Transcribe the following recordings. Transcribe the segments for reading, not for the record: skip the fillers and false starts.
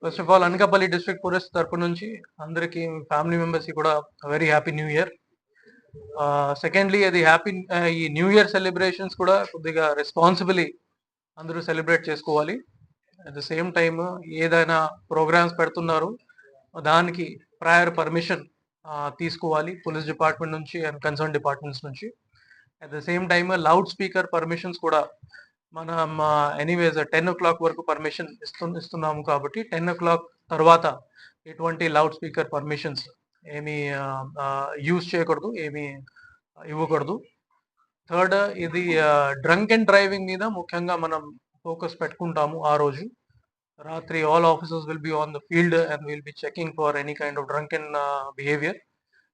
First of all Anakapalli district police తరపు నుంచి అందరికి ఫ్యామిలీ మెంబర్స్ కి కూడా very happy new year. Secondly అది హ్యాపీ ఈ న్యూ ఇయర్ సెలబ్రేషన్స్ కూడా కొద్దిగా రెస్పాన్సిబిలీ అందరూ సెలబ్రేట్ చేసుకోవాలి. అట్ ద సేమ్ టైమ్ ఏదైనా ప్రోగ్రామ్స్ పెడుతున్నారు దానికి ప్రయర్ పర్మిషన్ తీసుకోవాలి పోలీస్ డిపార్ట్మెంట్ నుంచి అండ్ కన్సర్న్ డిపార్ట్మెంట్స్ నుంచి. At the same time loud speaker permissions కూడా మనం ఎనీవేస్ 10 o'clock వరకు పర్మిషన్ ఇస్తున్నాము కాబట్టి 10 o'clock తర్వాత ఎటువంటి లౌడ్ స్పీకర్ పర్మిషన్స్ ఏమి యూజ్ చేయకూడదు, ఏమి ఇవ్వకూడదు. థర్డ్, ఇది డ్రంక్ అండ్ డ్రైవింగ్ మీద ముఖ్యంగా మనం ఫోకస్ పెట్టుకుంటాము. ఆ రోజు రాత్రి all officers will be on the field and will be checking for any kind of drunk and behaviour.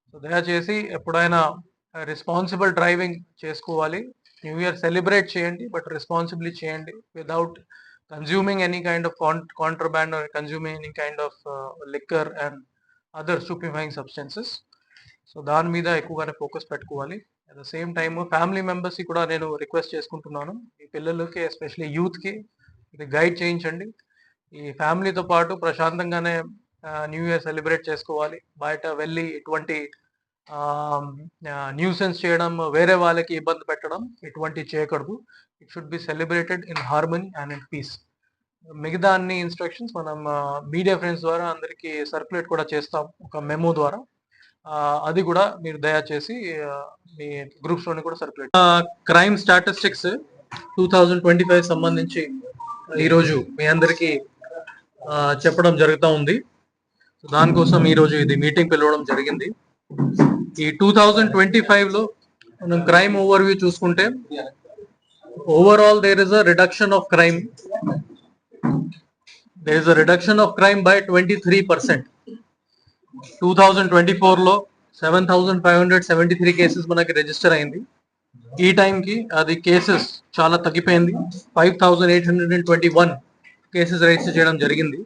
So దయచేసి ఎప్పుడైనా రెస్పాన్సిబుల్ డ్రైవింగ్ చేసుకోవాలి. న్యూ ఇయర్ సెలబ్రేట్ చేయండి బట్ రెస్పాన్సిబ్లీ చేయండి without consuming any kind of contraband or consuming any kind of liquor and other stupefying substances. So దాని మీద ఎక్కువగానే focus పెట్టుకోవాలి. At the same time family members కి కూడా నేను రిక్వెస్ట్ చేసుకుంటున్నాను, ఈ పిల్లలకి ఎస్పెషల్లీ యూత్ కి ఇది గైడ్ చేయించండి. ఈ ఫ్యామిలీతో పాటు ప్రశాంతంగానే న్యూ ఇయర్ సెలబ్రేట్ చేసుకోవాలి. బయట వెళ్ళి ఇటువంటి న్యూసెన్స్ చేయడం, వేరే వాళ్ళకి ఇబ్బంది పెట్టడం ఇటువంటి చేయకూడదు. It should be celebrated in harmony and in peace. మిగతా అన్ని ఇన్స్ట్రక్షన్స్ మనం మీడియా ఫ్రెండ్స్ ద్వారా అందరికి సర్క్యులేట్ కూడా చేస్తాం ఒక మెమో ద్వారా. అది కూడా మీరు దయచేసి మీ గ్రూప్స్ లోని కూడా సర్క్యులేట్. క్రైమ్ స్టాటిస్టిక్స్ 2025 సంబంధించి ఈరోజు మీ అందరికి చెప్పడం జరుగుతూ ఉంది. దానికోసం ఈరోజు ఇది మీటింగ్ పిలవడం జరిగింది. ఈ 2025 లో మనం క్రైమ్ ఓవర్వ్యూ చూసుకుంటే overall there is a reduction of crime. There is a reduction of crime by 23%. 2024 లో 7,573 కేసెస్ మనకి రిజిస్టర్ అయింది. ఈ టైంకి అది కేసెస్ చాలా తగ్గిపోయింది. 5,821 కేసెస్ రిజిస్టర్ చేయడం జరిగింది.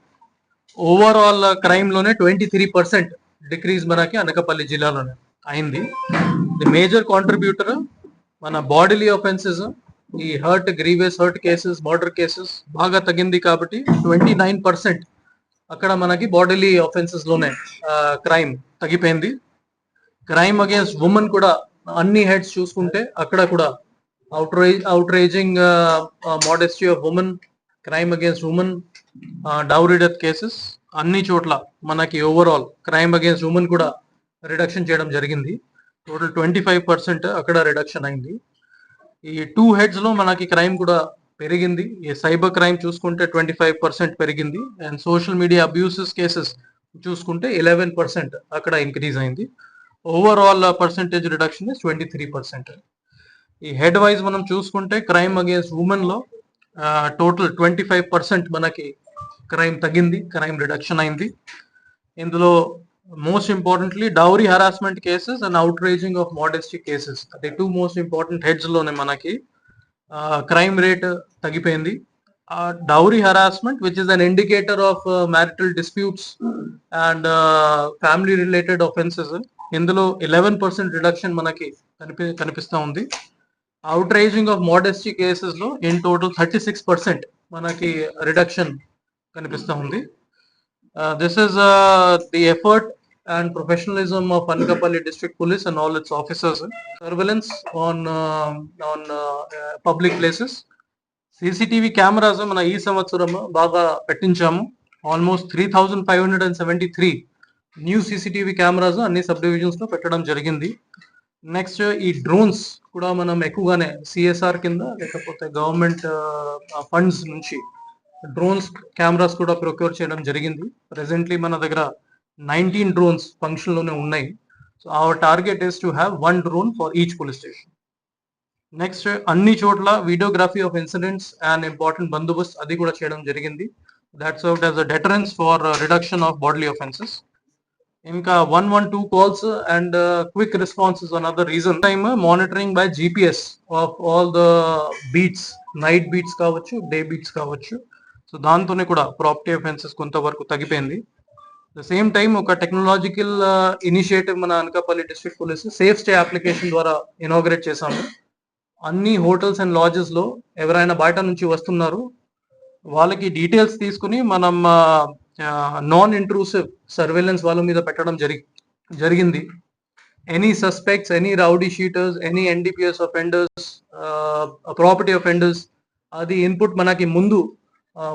ఓవరాల్ క్రైమ్ లోనే 23% డిక్రీజ్ మనకి అనకాపల్లి జిల్లాలోనే అయింది. ది మేజర్ కాంట్రిబ్యూటర్ మన బాడీలీ ఆఫెన్సెస్, ఈ hurt, grievous hurt cases, murder cases బాగా తగ్గింది కాబట్టి 29% అక్కడ మనకి బాడీలీ ఆఫెన్సెస్ లోనే క్రైమ్ తగ్గిపోయింది. క్రైమ్ అగేన్స్ట్ ఉమెన్ కూడా అన్ని హెడ్స్ చూసుకుంటే అక్కడ కూడా outraging modesty of women, crime against women, dowry death cases అన్ని చోట్ల మనకి ఓవరాల్ క్రైమ్ అగేన్స్ట్ ఉమెన్ కూడా రిడక్షన్ చేయడం జరిగింది. టోటల్ 25% అక్కడ రిడక్షన్ అయింది. ఈ 2 హెడ్స్ లో మనకి క్రైమ్ కూడా పెరిగింది. ఈ సైబర్ క్రైమ్ చూసుకుంటే 25% పెరిగింది and social media abuses cases చూసుకుంటే 11% అక్కడ ఇంక్రీజ్ అయింది. Overall percentage reduction is 23%. ఈ హెడ్ వైజ్ మనం చూసుకుంటే క్రైమ్ అగేన్స్ట్ ఉమెన్ లో టోటల్ 25% మనకి క్రైమ్ తగ్గింది, క్రైమ్ రిడక్షన్ అయింది. ఇందులో most importantly dowry harassment cases and outraging of modesty cases, అది 2 మోస్ట్ ఇంపార్టెంట్ హెడ్స్ లోనే మనకి క్రైమ్ రేట్ తగ్గిపోయింది. Dowry harassment which is an indicator of marital disputes and family related offences, ఇందులో 11% reduction మనకి కనిపిస్తూ ఉంది. అవుట్రేజింగ్ ఆఫ్ మోడెస్టీ కేసెస్ లో in total 36% మనకి రిడక్షన్ కనిపిస్తూ ఉంది. This is the effort and professionalism of Anakapalli District Police and all its officers. Surveillance on public places. CCTV cameras మన ఈ సంవత్సరం బాగా పెట్టించాము. ఆల్మోస్ట్ 3,573 న్యూ CCTV కెమెరాస్ అన్ని sub divisions లో పెట్టడం జరిగింది. నెక్స్ట్ ఈ డ్రోన్స్ కూడా మనం ఎక్కువగానే CSR కింద లేకపోతే గవర్నమెంట్ ఫండ్స్ నుంచి డ్రోన్స్ కెమెరాస్ కూడా ప్రొక్యూర్ చేయడం జరిగింది. ప్రెసెంట్లీ మన దగ్గర 19 drones ఫంక్షన్ లోనే ఉన్నాయి. So our target is to have 1 drone for each police station. Next అన్ని చోట్ల videography of incidents and important bandobast అది కూడా చేయడం జరిగింది. That served as a deterrence for reduction of bodily offences. ఇంకా 112 calls and quick responses another reason. Time monitoring by GPS of all the beats, night beats కావచ్చు, day beats కావచ్చు. So దాంతోనే కూడా property offences కొంతవరకు తగ్గిపోయింది. The same time ఒక technological initiative మన Anakapalli district police safe stay application ద్వారా inaugurate చేశాము. అన్ని హోటల్స్ అండ్ లాడ్జెస్ లో ఎవరైనా బయట నుంచి వస్తున్నారు వాళ్ళకి డీటెయిల్స్ తీసుకుని మనం నాన్ ఇంట్రూసివ్ సర్వేలెన్స్ వాళ్ళ మీద పెట్టడం జరిగింది. Any suspects, any rowdy sheeters, any NDPS offenders, property offenders, అది ఇన్పుట్ మనకి ముందు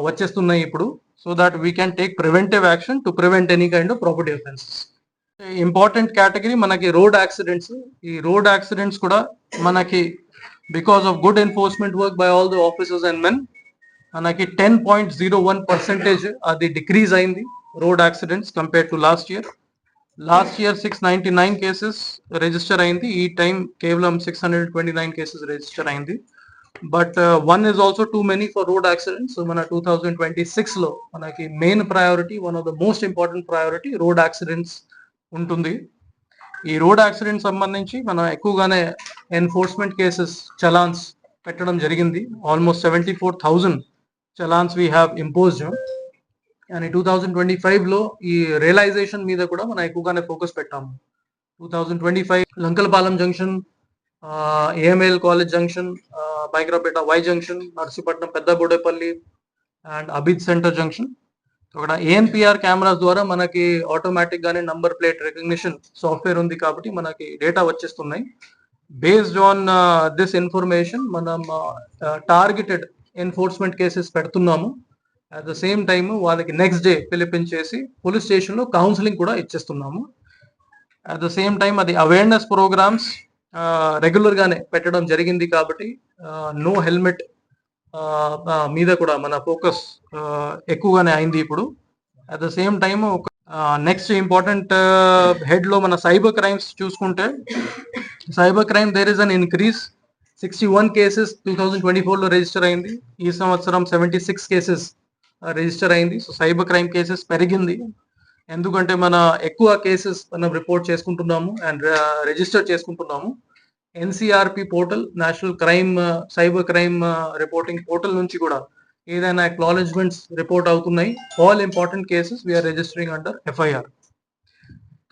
వచ్చేస్తున్నాయి ఇప్పుడు. So that we can take preventive action to prevent any kind of property offences. Important category మనకి రోడ్ యాక్సిడెంట్స్. ఈ రోడ్ యాక్సిడెంట్స్ కూడా మనకి because of good enforcement work by all the officers and men మనకి 10.01% అది decrease అయింది road accidents compare to last year. 699 cases register అయింది, ఈ time కేవలం 629 కేసెస్ రిజిస్టర్ అయింది. But one is also too many for road accidents. మన 2026 లో మనకి main priority, one of the most important priority road accidents ఉంటుంది. ఈ రోడ్ యాక్సిడెంట్ సంబంధించి మనం ఎక్కువగానే ఎన్ఫోర్స్మెంట్ కేసెస్ చలాన్స్ పెట్టడం జరిగింది. Almost 74,000 challans we have imposed. And 2025 లో ఈ రియలైజేషన్ మీద కూడా మనం ఎక్కువగానే ఫోకస్ పెట్టాము. 2025 Lankalapalem junction, AML college junction, Baikrapeta Y junction, Narsipatnam Peddabodepalli and Abid centre junction. అక్కడ ఏఎన్పిఆర్ కెమెరాస్ ద్వారా మనకి ఆటోమేటిక్ గానే నంబర్ ప్లేట్ రికగ్నిషన్ సాఫ్ట్వేర్ ఉంది కాబట్టి మనకి డేటా వచ్చేస్తున్నాయి. బేస్డ్ ఆన్ దిస్ ఇన్ఫర్మేషన్ మనం టార్గెటెడ్ ఎన్ఫోర్స్మెంట్ కేసెస్ పెడుతున్నాము. అట్ ద సేమ్ టైమ్ వాళ్ళకి నెక్స్ట్ డే పిలిపించేసి పోలీస్ స్టేషన్ లో కౌన్సిలింగ్ కూడా ఇచ్చేస్తున్నాము. అట్ ద సేమ్ టైం అది అవేర్నెస్ ప్రోగ్రామ్స్ రెగ్యులర్ గానే పెట్టడం జరిగింది కాబట్టి నో హెల్మెట్ మీద కూడా మన ఫోకస్ ఎక్కువగానే అయింది ఇప్పుడు. At the same time next important head లో మన సైబర్ క్రైమ్స్ చూసుకుంటే, cyber crime there is an increase. 61 cases 2024 లో రిజిస్టర్ అయింది, ఈ సంవత్సరం 76 కేసెస్ రిజిస్టర్ అయింది. సో సైబర్ క్రైమ్ కేసెస్ పెరిగింది ఎందుకంటే మన ఎక్కువ కేసెస్ మనం రిపోర్ట్ చేసుకుంటున్నాము అండ్ రిజిస్టర్ చేసుకుంటున్నాము. NCRP portal, national crime cyber crime reporting portal నుంచి కూడా ఏదైనా అక్నాలెడ్జ్మెంట్స్ రిపోర్ట్ అవుతున్నాయి. All important cases we are registering under FIR.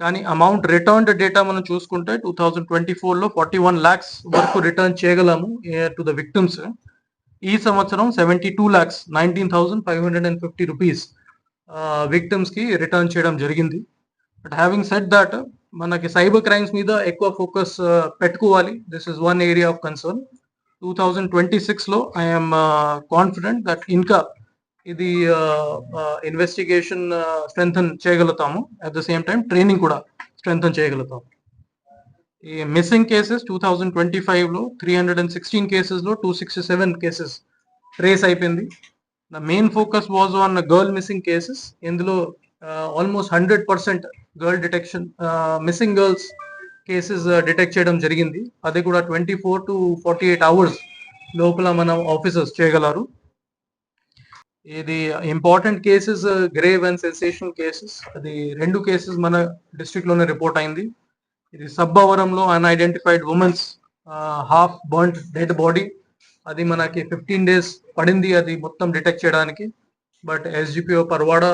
కానీ అమౌంట్ రిటర్న్డ్ డేటా మనం చూసుకుంటే 2024 లో 41 lakhs వరకు రిటర్న్ చేయగలము టు ద విక్టిమ్స్. ఈ సంవత్సరం 72,19,550 రూపీస్ విక్టిమ్స్ కి రిటర్న్ చేయడం జరిగింది. బట్ హ్యావింగ్ సెడ్ దట్ మనకి సైబర్ క్రైమ్స్ మీద ఎక్కువ ఫోకస్ పెట్టుకోవాలి. This is one area of concern. 2026 లో ఐఎమ్ కాన్ఫిడెంట్ దట్ ఇంకా ఇది ఇన్వెస్టిగేషన్ స్ట్రెంథన్ చేయగలుగుతాము. At the same time training కూడా స్ట్రెంథన్ చేయగలుగుతాము. ఈ మిస్సింగ్ కేసెస్ 2025 లో 316 కేసెస్ లో 267 కేసెస్ ట్రేస్ అయిపోయింది. The main focus was on girl missing cases. ఇందులో almost 100% girl detection, missing girls cases detect చేయడం జరిగింది. అది కూడా 24 to 48 hours లోపల మనం ఆఫీసర్స్ చేయగలరు. ఇది important cases, grave and sensational cases. అది 2 కేసెస్ మన డిస్ట్రిక్ట్ లోనే రిపోర్ట్ అయింది. ఇది సబ్బవరంలో unidentified women's half burned dead body. అది మనకి 15 days పడింది అది మొత్తం డిటెక్ట్ చేయడానికి. But SGPO Parwada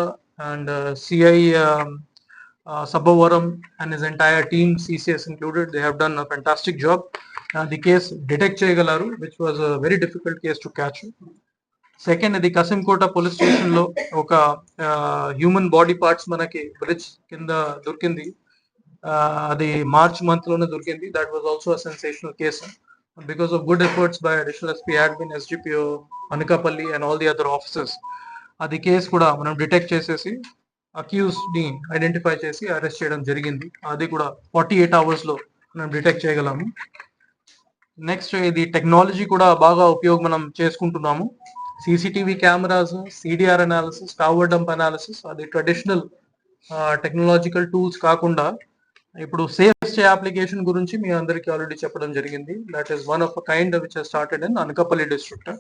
and CI Sabbavaram and his entire team, CCS included, they have done a fantastic job. The case detect చేయగలరు, which was a very difficult case to catch. Second, ఇది Kasimkota police station లో ఒక human body parts మనకి bridge కింద దొరికింది. అది March month లోనే దొరికింది. That was also a sensational case. Because of good efforts by additional SP admin, SDPO Anakapalli and all the other officers, అది కేసు కూడా మనం డిటెక్ట్ చేసేసి అక్యూజ్ ని ఐడెంటిఫై చేసి అరెస్ట్ చేయడం జరిగింది. అది కూడా 48 hours లో మనం డిటెక్ట్ చేయగలము. నెక్స్ట్, ఇది టెక్నాలజీ కూడా బాగా ఉపయోగం మనం చేసుకుంటున్నాము. CCTV cameras, CDR analysis, tower dump analysis, అది ట్రెడిషనల్ టెక్నాలజికల్ టూల్స్ కాకుండా ఇప్పుడు సేఫ్ స్టే అప్లికేషన్ గురించి మీ అందరికీ ఆల్రెడీ చెప్పడం జరిగింది. That is one of a kind which has started in Anakapalli district.